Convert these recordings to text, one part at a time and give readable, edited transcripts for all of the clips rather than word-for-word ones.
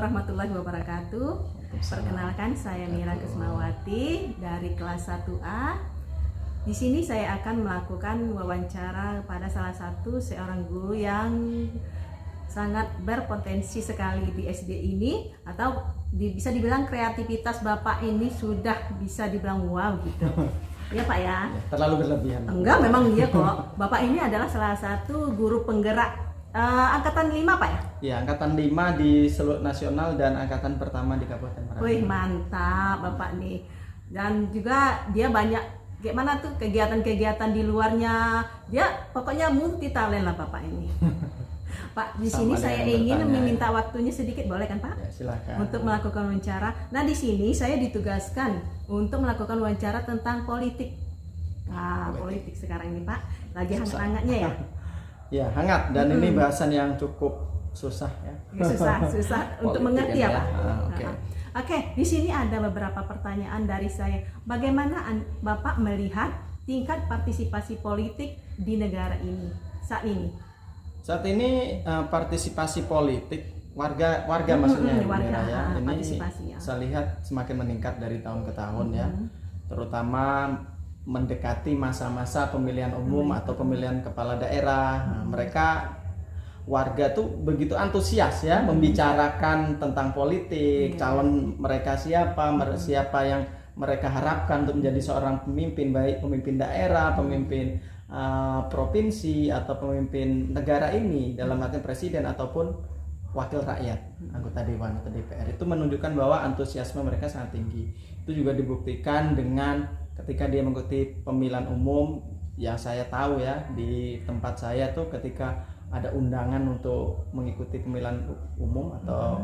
warahmatullahi wabarakatuh. Perkenalkan, saya Mira Kusmawati dari kelas 1A. Di sini saya akan melakukan wawancara pada salah satu seorang guru yang sangat berpotensi sekali di SD ini, atau bisa dibilang kreativitas Bapak ini sudah bisa dibilang wow gitu. Ya Pak ya? Terlalu berlebihan. Enggak, memang iya kok. Bapak ini adalah salah satu guru penggerak angkatan 5 Pak ya? Ya, angkatan 5 di seluruh nasional dan angkatan pertama di Kabupaten Merapen. Wih, mantap Bapak nih. Dan juga dia banyak gimana tuh kegiatan-kegiatan di luarnya. Dia pokoknya multi talent lah Bapak ini. Pak, di sini saya ingin meminta waktunya sedikit, boleh kan Pak? Ya, silakan. Untuk melakukan wawancara. Nah, di sini saya ditugaskan untuk melakukan wawancara tentang politik. Nah, politik sekarang ini Pak, lagi hangat-hangatnya ya. Ya, hangat, dan ini bahasan yang cukup susah ya. Susah untuk mengerti ya Pak. Oke. Oke, di sini ada beberapa pertanyaan dari saya. Bagaimana Bapak melihat tingkat partisipasi politik di negara ini saat ini? Saat ini partisipasi politik warga maksudnya warga, ya. Ini ya. saya lihat semakin meningkat dari tahun ke tahun ya. Terutama mendekati masa-masa pemilihan umum atau pemilihan kepala daerah. Nah, mereka warga tuh begitu antusias ya membicarakan tentang politik, calon mereka siapa yang mereka harapkan untuk menjadi seorang pemimpin, baik pemimpin daerah, pemimpin provinsi atau pemimpin negara ini dalam arti presiden ataupun wakil rakyat, anggota dewan atau DPR. Itu menunjukkan bahwa antusiasme mereka sangat tinggi. Itu juga dibuktikan dengan ketika dia mengikuti pemilihan umum. Yang saya tahu ya, di tempat saya tuh ketika ada undangan untuk mengikuti pemilihan umum atau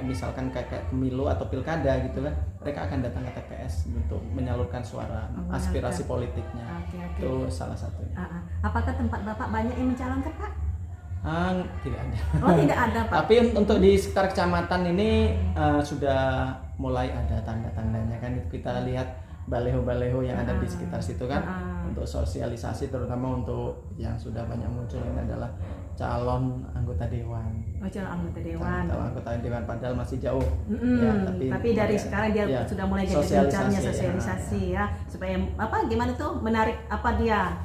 misalkan kayak pemilu atau pilkada gitu kan, mereka akan datang ke TPS untuk menyalurkan suara aspirasi politiknya. Itu salah satunya. Apakah tempat Bapak banyak yang mencalonkan Pak? Tidak ada. Oh, tidak ada Pak. Tapi untuk di sekitar kecamatan ini sudah mulai ada tanda-tandanya kan. Kita lihat baleho-baleho yang ada di sekitar situ kan, untuk sosialisasi, terutama untuk yang sudah banyak muncul ini adalah calon anggota dewan. Oh, calon anggota dewan. Calon anggota dewan padahal masih jauh. Ya, tapi dari sekarang dia sudah mulai gencar-gencarnya sosialisasi ya, supaya gimana tuh menarik dia.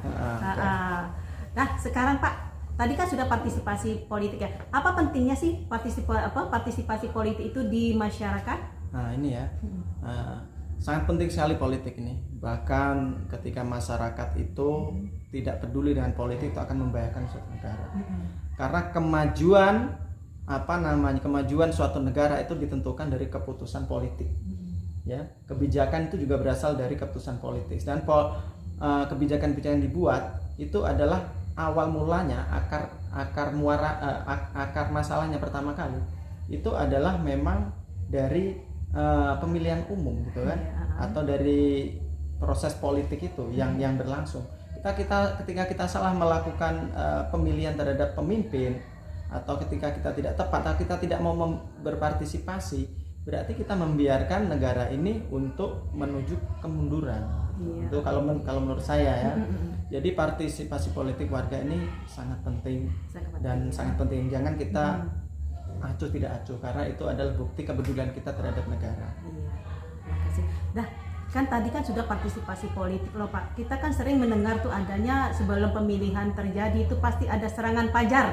Nah, sekarang Pak, tadi kan sudah partisipasi politik ya. Apa pentingnya sih partisipasi politik itu di masyarakat? Nah, ini ya. Sangat penting sekali politik ini. Bahkan ketika masyarakat itu tidak peduli dengan politik, itu akan membahayakan suatu negara. Karena kemajuan suatu negara itu ditentukan dari keputusan politik. Ya, kebijakan itu juga berasal dari keputusan politik, dan kebijakan-kebijakan yang dibuat itu adalah awal mulanya akar masalahnya pertama kali itu adalah memang dari pemilihan umum gitu kan, atau dari proses politik itu yang berlangsung. Ketika kita salah melakukan pemilihan terhadap pemimpin, atau ketika kita tidak tepat atau kita tidak mau berpartisipasi, berarti kita membiarkan negara ini untuk menuju kemunduran. Itu kalau menurut saya ya. Jadi partisipasi politik warga ini sangat penting dan sangat penting. Jangan kita acuh tidak acuh, karena itu adalah bukti kepedulian kita terhadap negara. Iya, terima kasih. Nah, kan tadi kan sudah partisipasi politik loh Pak. Kita kan sering mendengar tuh adanya sebelum pemilihan terjadi itu pasti ada serangan fajar.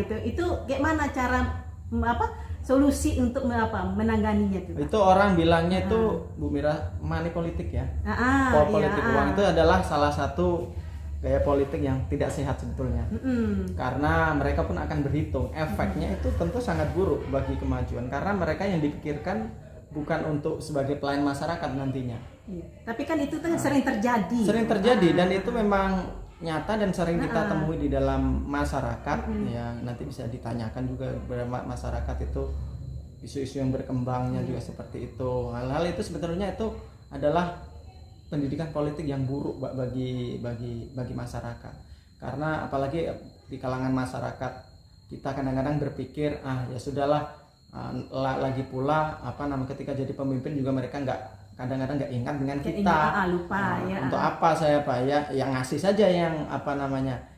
Gitu. Itu gimana cara solusi untuk menanganinya tuh Pak? Itu orang bilangnya itu Bu Mira money politik ya. Politik uang itu adalah salah satu gaya politik yang tidak sehat sebetulnya. Karena mereka pun akan berhitung efeknya itu tentu sangat buruk bagi kemajuan, karena mereka yang dipikirkan bukan untuk sebagai pelayan masyarakat nantinya. Tapi kan itu kan sering terjadi. Dan itu memang nyata dan sering kita temui di dalam masyarakat. Yang nanti bisa ditanyakan juga kepada masyarakat itu, isu-isu yang berkembangnya juga seperti itu. Hal-hal itu sebetulnya itu adalah pendidikan politik yang buruk bagi masyarakat. Karena apalagi di kalangan masyarakat kita kadang-kadang berpikir ya sudahlah, lagi pula ketika jadi pemimpin juga mereka kadang-kadang nggak ingat dengan kita. Untuk apa saya yang ngasih saja yang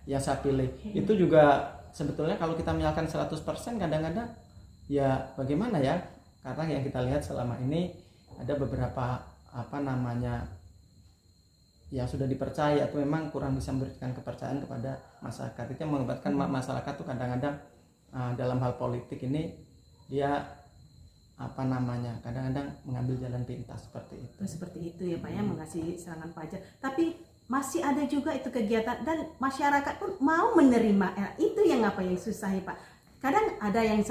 yang saya pilih. Itu juga sebetulnya kalau kita menyalahkan 100%, kadang-kadang ya bagaimana ya, karena yang kita lihat selama ini ada beberapa yang sudah dipercaya atau memang kurang bisa memberikan kepercayaan kepada masyarakat. Itu yang mengakibatkan masyarakat tuh kadang-kadang dalam hal politik ini dia kadang-kadang mengambil jalan pintas seperti itu. Seperti itu ya Pak ya, mengasih serangan pajak. Tapi masih ada juga itu kegiatan dan masyarakat pun mau menerima. Itu yang yang susah ya Pak. Kadang ada yang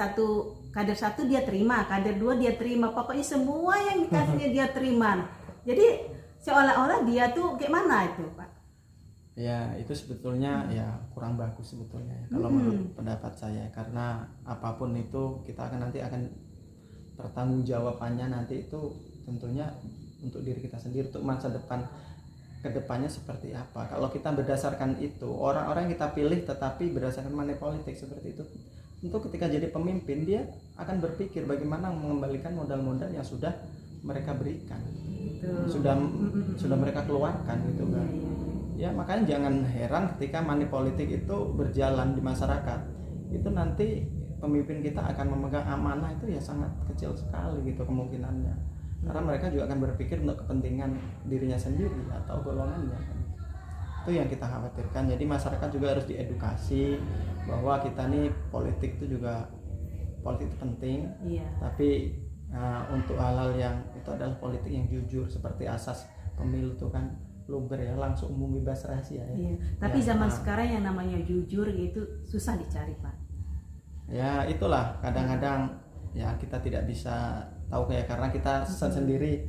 kader satu dia terima, kader dua dia terima, pokoknya semua yang dikasihnya dia terima. Jadi seolah-olah dia tuh gimana itu Pak? Ya itu sebetulnya ya kurang bagus sebetulnya ya, kalau menurut pendapat saya, karena apapun itu kita nanti akan pertanggungjawabannya nanti itu tentunya untuk diri kita sendiri, untuk masa depan kedepannya seperti apa. Kalau kita berdasarkan itu, orang-orang yang kita pilih tetapi berdasarkan money politik seperti itu, tentu ketika jadi pemimpin dia akan berpikir bagaimana mengembalikan modal-modal yang sudah mereka berikan, sudah mereka keluarkan gitu kan. Ya makanya jangan heran ketika money politik itu berjalan di masyarakat, itu nanti pemimpin kita akan memegang amanah itu ya sangat kecil sekali gitu kemungkinannya, karena mereka juga akan berpikir untuk kepentingan dirinya sendiri atau golongannya. Itu yang kita khawatirkan. Jadi masyarakat juga harus diedukasi bahwa kita nih politik itu penting, tapi untuk hal-hal yang itu adalah politik yang jujur, seperti asas pemilu itu kan luber ya, langsung umum bebas rahasia ya. Tapi zaman sekarang yang namanya jujur itu susah dicari Pak. Ya itulah kadang-kadang ya kita tidak bisa tahu karena kita sendiri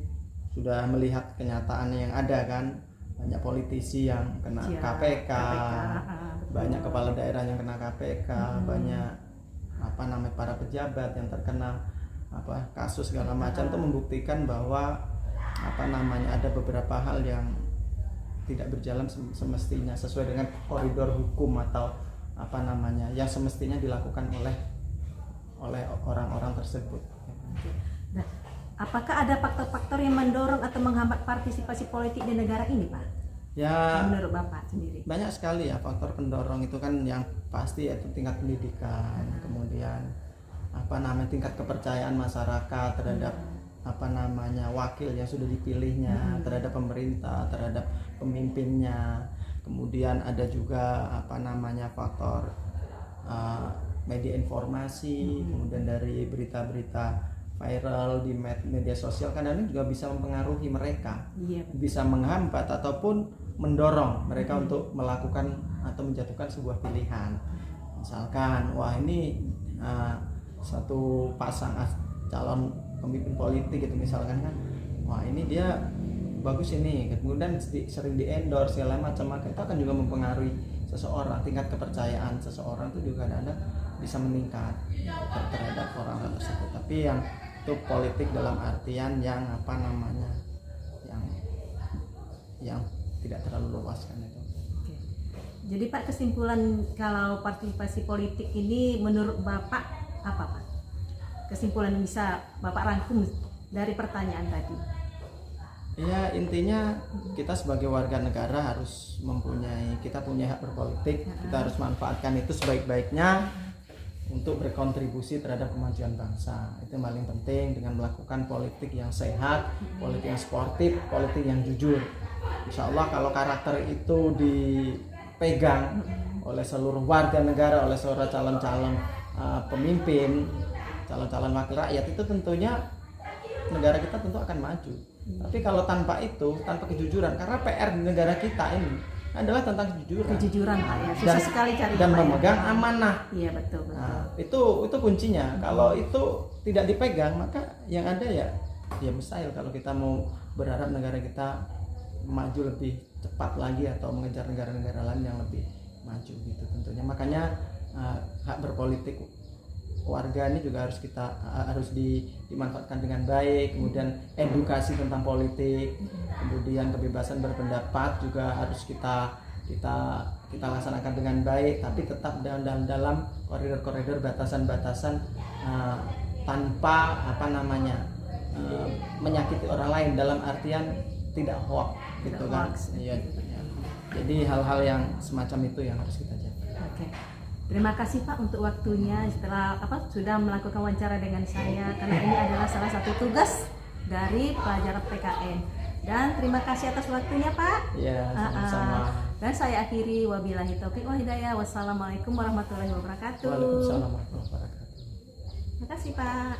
sudah melihat kenyataan yang ada kan, banyak politisi yang kena KPK, banyak kepala daerah yang kena KPK, banyak para pejabat yang terkena kasus segala macam. Itu membuktikan bahwa ada beberapa hal yang tidak berjalan semestinya sesuai dengan koridor hukum atau yang semestinya dilakukan oleh orang-orang tersebut. Nah, apakah ada faktor-faktor yang mendorong atau menghambat partisipasi politik di negara ini, Pak? Ya, menurut Bapak sendiri. Banyak sekali ya faktor pendorong itu kan, yang pasti yaitu tingkat pendidikan, kemudian tingkat kepercayaan masyarakat terhadap wakil yang sudah dipilihnya, terhadap pemerintah, terhadap pemimpinnya. Kemudian ada juga faktor media informasi, kemudian dari berita-berita viral di media sosial kadang-kadang juga bisa mempengaruhi mereka, bisa menghambat ataupun mendorong mereka untuk melakukan atau menjatuhkan sebuah pilihan. Misalkan, wah ini satu pasang calon pemimpin politik gitu misalkan kan, wah ini dia bagus ini, kemudian sering di endorse segala macam, maka itu akan juga mempengaruhi seseorang, tingkat kepercayaan seseorang itu juga kadang-kadang bisa meningkat terhadap orang tersebut. Tapi yang itu politik dalam artian yang yang tidak terlalu luas kan itu. Oke. Jadi Pak, kesimpulan kalau partisipasi politik ini menurut Bapak apa Pak? Kesimpulan yang bisa Bapak rangkum dari pertanyaan tadi. Ya intinya kita sebagai warga negara harus kita punya hak berpolitik, kita harus manfaatkan itu sebaik-baiknya untuk berkontribusi terhadap kemajuan bangsa. Itu yang paling penting, dengan melakukan politik yang sehat, politik yang sportif, politik yang jujur. Insya Allah kalau karakter itu dipegang oleh seluruh warga negara, oleh seluruh calon-calon pemimpin, calon-calon wakil rakyat, itu tentunya negara kita tentu akan maju. Tapi kalau tanpa itu, tanpa kejujuran, karena PR di negara kita ini adalah tentang kejujuran Pak ya. Susah sekali cari dan memegang amanah. Iya betul. Nah, itu kuncinya. Kalau itu tidak dipegang, maka yang ada ya mustahil kalau kita mau berharap negara kita maju lebih cepat lagi atau mengejar negara-negara lain yang lebih maju gitu tentunya. Makanya hak berpolitik warga ini juga harus dimanfaatkan dengan baik. Kemudian edukasi tentang politik, kemudian kebebasan berpendapat juga harus kita laksanakan dengan baik, tapi tetap dalam koridor-koridor, batasan-batasan, tanpa menyakiti orang lain, dalam artian tidak hoax gitu kan. Iya. Jadi hal-hal yang semacam itu yang harus kita jaga. Oke. Terima kasih Pak untuk waktunya setelah sudah melakukan wawancara dengan saya, karena ini adalah salah satu tugas dari pelajar PKN. Dan terima kasih atas waktunya Pak. Ya, sama-sama. Dan saya akhiri, wabillahi taufiq wal hidayah. Wassalamualaikum warahmatullahi wabarakatuh. Waalaikumsalam warahmatullahi wabarakatuh. Terima kasih Pak.